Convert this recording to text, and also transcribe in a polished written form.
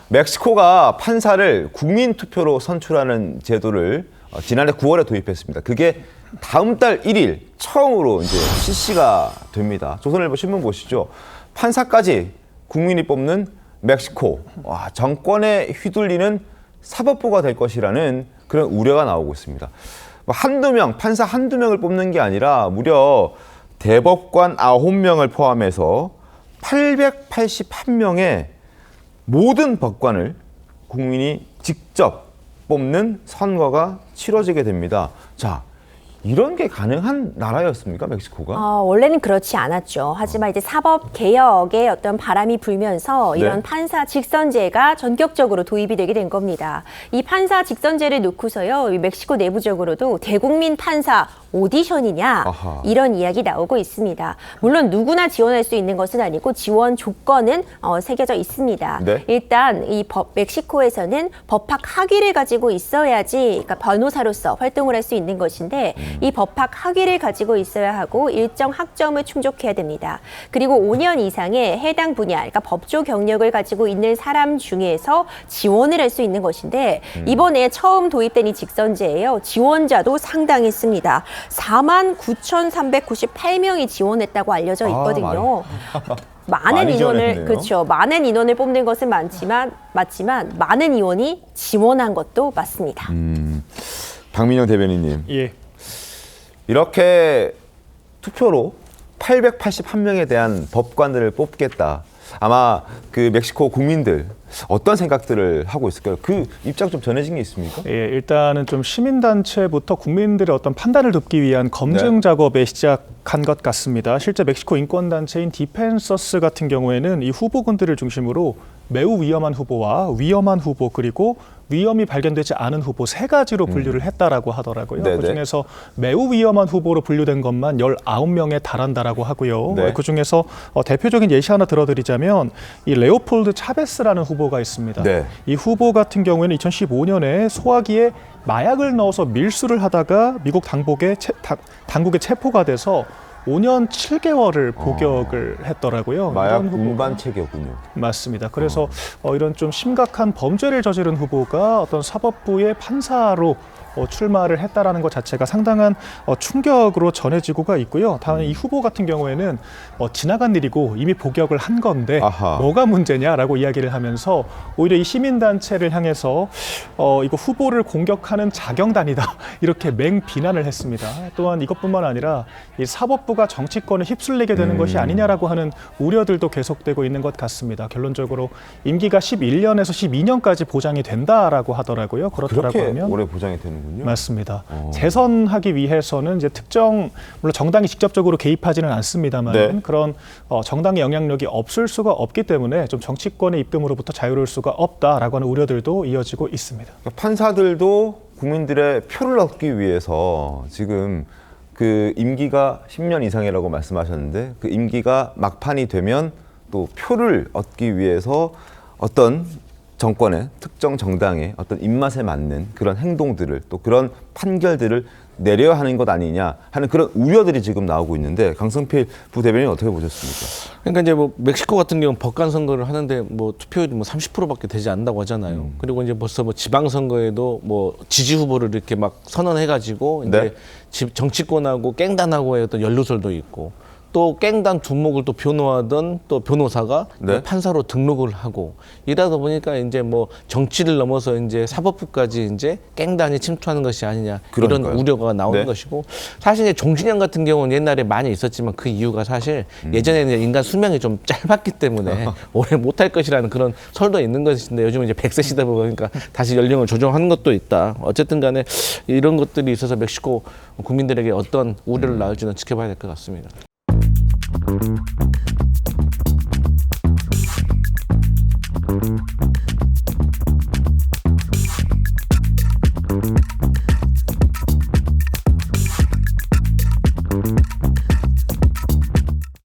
멕시코가 판사를 국민투표로 선출하는 제도를 지난해 9월에 도입했습니다. 그게 다음 달 1일 처음으로 이제 실시가 됩니다. 조선일보 신문 보시죠. 판사까지 국민이 뽑는 멕시코. 와, 정권에 휘둘리는 사법부가 될 것이라는 그런 우려가 나오고 있습니다. 한두 명, 판사 한두 명을 뽑는 게 아니라 무려 대법관 9명을 포함해서 881명의 모든 법관을 국민이 직접 뽑는 선거가 치러지게 됩니다. 자, 이런 게 가능한 나라였습니까, 멕시코가? 원래는 그렇지 않았죠. 하지만 이제 사법 개혁의 어떤 바람이 불면서 이런 판사 직선제가 전격적으로 도입이 되게 된 겁니다. 이 판사 직선제를 놓고서요, 이 멕시코 내부적으로도 대국민 판사 오디션이냐 이런 이야기 나오고 있습니다. 물론 누구나 지원할 수 있는 것은 아니고 지원 조건은 새겨져 있습니다. 네. 일단 이 멕시코에서는 법학 학위를 가지고 있어야지, 그러니까 변호사로서 활동을 할 수 있는 것인데 이 법학 학위를 가지고 있어야 하고 일정 학점을 충족해야 됩니다. 그리고 5년 이상의 해당 분야, 그러니까 법조 경력을 가지고 있는 사람 중에서 지원을 할 수 있는 것인데 이번에 처음 도입된 이 직선제예요. 지원자도 상당했습니다. 49,398명이 지원했다고 알려져 있거든요. 많은 인원을 그렇죠. 많은 인원을 뽑는 것은 맞지만 많은 인원이 지원한 것도 맞습니다. 박민영 대변인님. 예. 이렇게 투표로 881명에 대한 법관들을 뽑겠다. 아마 그 멕시코 국민들 어떤 생각들을 하고 있을까요? 그 입장 좀 전해진 게 있습니까? 예, 일단은 좀 시민단체부터 국민들의 어떤 판단을 돕기 위한 검증 작업에 시작한 것 같습니다. 실제 멕시코 인권단체인 디펜서스 같은 경우에는 이 후보군들을 중심으로 매우 위험한 후보와 위험한 후보 그리고 위험이 발견되지 않은 후보 세 가지로 분류를 했다라고 하더라고요. 그중에서 매우 위험한 후보로 분류된 것만 19명에 달한다라고 하고요. 그중에서 대표적인 예시 하나 들어드리자면 이 레오폴드 차베스라는 후보가 있습니다. 이 후보 같은 경우에는 2015년에 소화기에 마약을 넣어서 밀수를 하다가 미국 당국에 체포가 돼서 5년 7개월을 복역을 했더라고요. 마약 운반 체계군요. 맞습니다. 그래서 이런 좀 심각한 범죄를 저지른 후보가 어떤 사법부의 판사로 출마를 했다라는 것 자체가 상당한 충격으로 전해지고가 있고요. 다만 이 후보 같은 경우에는 지나간 일이고 이미 복역을 한 건데 뭐가 문제냐라고 이야기를 하면서 오히려 이 시민단체를 향해서 이거 후보를 공격하는 자경단이다 이렇게 맹비난을 했습니다. 또한 이것뿐만 아니라 이 사법부가 정치권에 휩쓸리게 되는 것이 아니냐라고 하는 우려들도 계속되고 있는 것 같습니다. 결론적으로 임기가 11년에서 12년까지 보장이 된다라고 하더라고요. 그렇더라고 하면 그렇게 오래 보장이 되는 맞습니다. 재선하기 위해서는 이제 특정 물론 정당이 직접적으로 개입하지는 않습니다만 그런 정당의 영향력이 없을 수가 없기 때문에 좀 정치권의 입김으로부터 자유로울 수가 없다라고 하는 우려들도 이어지고 있습니다. 그러니까 판사들도 국민들의 표를 얻기 위해서 지금 그 임기가 10년 이상이라고 말씀하셨는데 그 임기가 막판이 되면 또 표를 얻기 위해서 어떤 정권의 특정 정당의 어떤 입맛에 맞는 그런 행동들을 또 그런 판결들을 내려야 하는 것 아니냐 하는 그런 우려들이 지금 나오고 있는데 강성필 부대변인 어떻게 보셨습니까? 그러니까 이제 뭐 멕시코 같은 경우는 법관 선거를 하는데 뭐 투표율이 뭐 30%밖에 되지 않는다고 하잖아요. 그리고 이제 벌써 뭐 지방 선거에도 뭐 지지 후보를 이렇게 막 선언해가지고 이제 정치권하고 깽단하고의 어떤 연루설도 있고. 또 깽단 두목을 또 변호하던 또 변호사가 판사로 등록을 하고 이러다 보니까 이제 뭐 정치를 넘어서 이제 사법부까지 이제 깽단이 침투하는 것이 아니냐 이런 우려가 나오는 것이고 사실 이제 종신형 같은 경우는 옛날에 많이 있었지만 그 이유가 사실 예전에는 인간 수명이 좀 짧았기 때문에 오래 못할 것이라는 그런 설도 있는 것인데 요즘은 이제 100세 시대다 보니까 다시 연령을 조정하는 것도 있다. 어쨌든 간에 이런 것들이 있어서 멕시코 국민들에게 어떤 우려를 낳을지는 지켜봐야 될 것 같습니다.